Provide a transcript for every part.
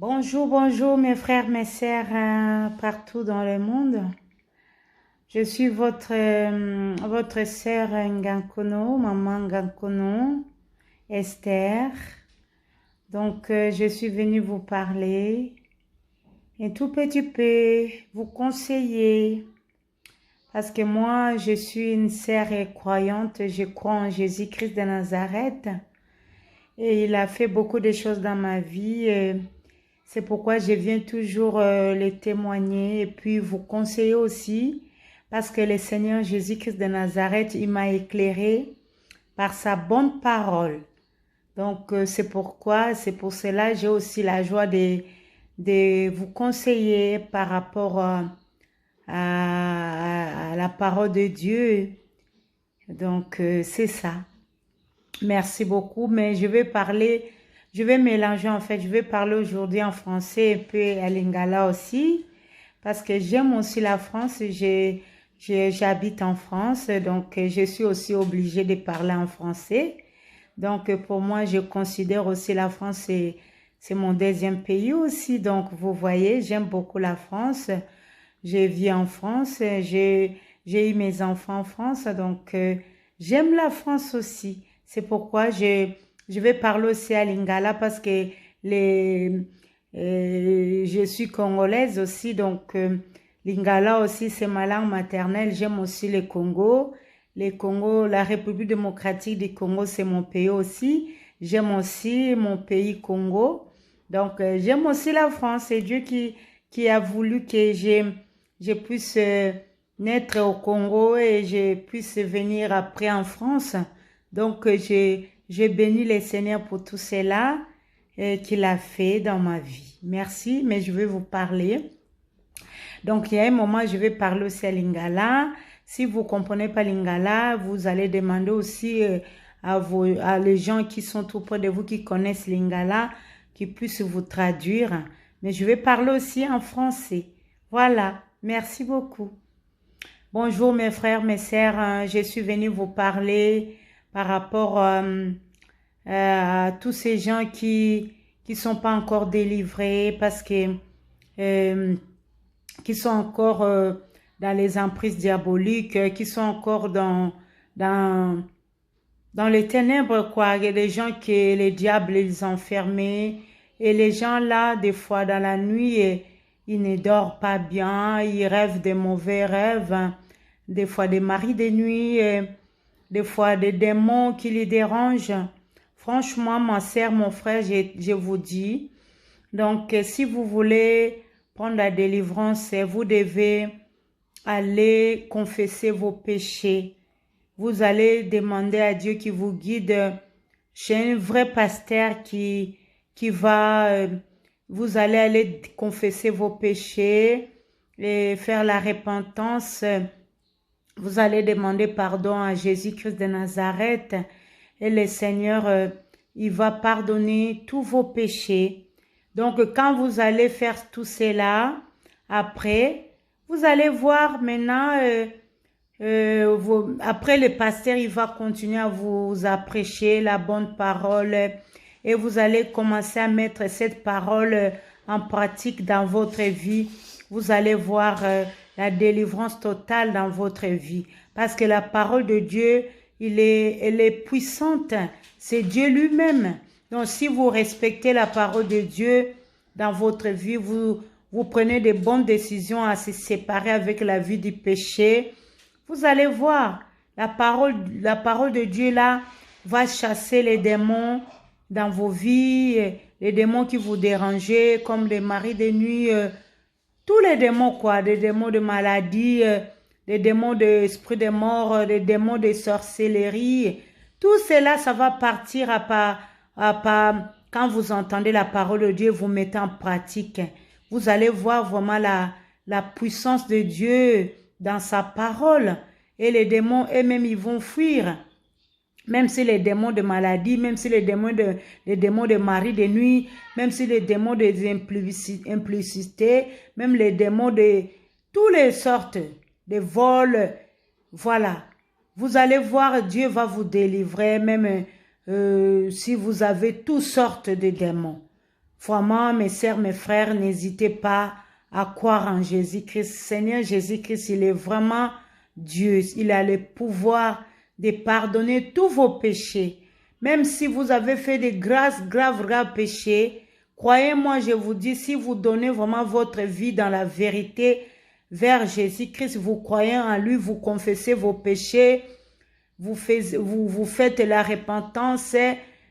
Bonjour, bonjour mes frères, mes sœurs partout dans le monde. Je suis votre sœur Ngankono, maman Ngankono, Esther. Donc, je suis venue vous parler un tout petit peu, vous conseiller. Parce que moi, je suis une sœur croyante, je crois en Jésus-Christ de Nazareth. Et il a fait beaucoup de choses dans ma vie. C'est pourquoi je viens toujours les témoigner et puis vous conseiller aussi parce que le Seigneur Jésus-Christ de Nazareth, il m'a éclairé par sa bonne parole. Donc c'est pour cela j'ai aussi la joie de vous conseiller par rapport à la parole de Dieu. Donc c'est ça. Merci beaucoup, mais je vais mélanger en fait, je vais parler aujourd'hui en français et puis à lingala aussi, parce que j'aime aussi la France, j'habite en France, donc je suis aussi obligée de parler en français. Donc pour moi, je considère aussi la France, c'est mon deuxième pays aussi, donc vous voyez, j'aime beaucoup la France, j'ai vis en France, j'ai eu mes enfants en France, donc j'aime la France aussi. C'est pourquoi je vais parler aussi à Lingala parce que je suis congolaise aussi, donc Lingala aussi c'est ma langue maternelle. J'aime aussi le Congo. Le Congo, la République démocratique du Congo, c'est mon pays aussi. J'aime aussi mon pays Congo. Donc j'aime aussi la France. C'est Dieu qui a voulu que je puisse naître au Congo et je puisse venir après en France. Donc, j'ai béni le Seigneur pour tout cela qu'il a fait dans ma vie. Merci, mais je vais vous parler. Donc, il y a un moment, je vais parler aussi à Lingala. Si vous ne comprenez pas Lingala, vous allez demander aussi à les gens qui sont tout près de vous, qui connaissent Lingala, qui puissent vous traduire. Mais je vais parler aussi en français. Voilà, merci beaucoup. Bonjour mes frères, mes sœurs, je suis venue vous parler par rapport à tous ces gens qui sont pas encore délivrés parce que euh, qui sont encore dans les emprises diaboliques, qui sont encore dans dans les ténèbres quoi. Il y a des gens que les diables les ont enfermés et les gens là des fois dans la nuit ils ne dorment pas bien, ils rêvent des mauvais rêves, hein. Des fois des maris de nuit. Des fois des démons qui les dérangent. Franchement, ma sœur, mon frère, je vous dis. Donc, si vous voulez prendre la délivrance, vous devez aller confesser vos péchés. Vous allez demander à Dieu qui vous guide chez un vrai pasteur qui va, vous allez aller confesser vos péchés et faire la repentance. Vous allez demander pardon à Jésus-Christ de Nazareth et le Seigneur, il va pardonner tous vos péchés. Donc, quand vous allez faire tout cela, après, vous allez voir maintenant, après le pasteur, il va continuer à vous prêcher la bonne parole et vous allez commencer à mettre cette parole en pratique dans votre vie. Vous allez voir la délivrance totale dans votre vie. Parce que la parole de Dieu, elle est puissante. C'est Dieu lui-même. Donc, si vous respectez la parole de Dieu dans votre vie, vous prenez de bonnes décisions à se séparer avec la vie du péché, vous allez voir, la parole de Dieu là va chasser les démons dans vos vies, les démons qui vous dérangeaient, comme les maris de nuit, tous les démons quoi, des démons de maladie, des démons d'esprit de mort, des démons de sorcellerie, tout cela, ça va partir quand vous entendez la parole de Dieu, vous mettez en pratique. Vous allez voir vraiment la puissance de Dieu dans sa parole. Et les démons eux-mêmes, ils vont fuir. Même si les démons de maladie, même si les démons de mari de nuit, même si les démons de implicité, même les démons de toutes les sortes de vols, voilà. Vous allez voir, Dieu va vous délivrer, même si vous avez toutes sortes de démons. Vraiment, mes sœurs, mes frères, n'hésitez pas à croire en Jésus-Christ. Seigneur Jésus-Christ, il est vraiment Dieu. Il a le pouvoir de pardonner tous vos péchés. Même si vous avez fait des graves péchés, croyez-moi, je vous dis, si vous donnez vraiment votre vie dans la vérité vers Jésus-Christ, vous croyez en lui, vous confessez vos péchés, vous faites la repentance,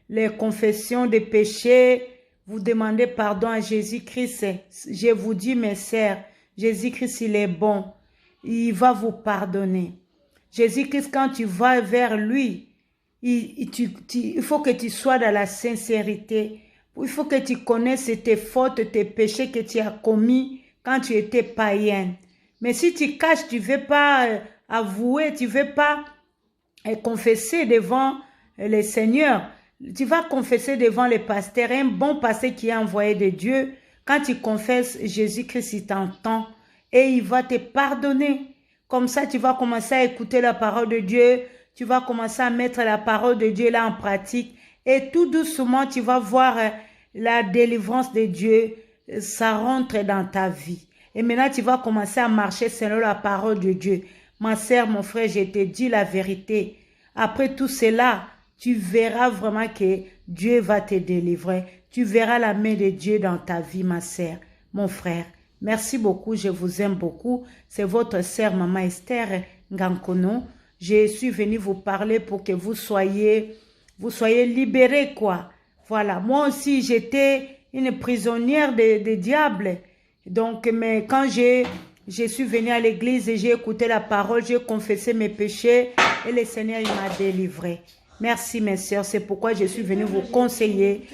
les confessions des péchés, vous demandez pardon à Jésus-Christ. Je vous dis, mes sœurs, Jésus-Christ, il est bon. Il va vous pardonner. Jésus-Christ, quand tu vas vers lui, il faut que tu sois dans la sincérité. Il faut que tu connaisses tes fautes, tes péchés que tu as commis quand tu étais païen. Mais si tu caches, tu ne veux pas avouer, tu ne veux pas confesser devant le Seigneur, tu vas confesser devant le pasteur, un bon pasteur qui est envoyé de Dieu. Quand tu confesses, Jésus-Christ, il t'entend et il va te pardonner. Comme ça, tu vas commencer à écouter la parole de Dieu, tu vas commencer à mettre la parole de Dieu là en pratique et tout doucement, tu vas voir la délivrance de Dieu, ça rentre dans ta vie. Et maintenant, tu vas commencer à marcher selon la parole de Dieu. Ma sœur, mon frère, je te dis la vérité. Après tout cela, tu verras vraiment que Dieu va te délivrer. Tu verras la main de Dieu dans ta vie, ma sœur, mon frère. Merci beaucoup, je vous aime beaucoup. C'est votre sœur, Maman Esther Ngankono. Je suis venue vous parler pour que vous soyez libérés, quoi. Voilà, moi aussi, j'étais une prisonnière des diables. Donc, mais quand je suis venue à l'église et j'ai écouté la parole, j'ai confessé mes péchés et le Seigneur il m'a délivré. Merci mes sœurs, c'est pourquoi je suis venue vous conseiller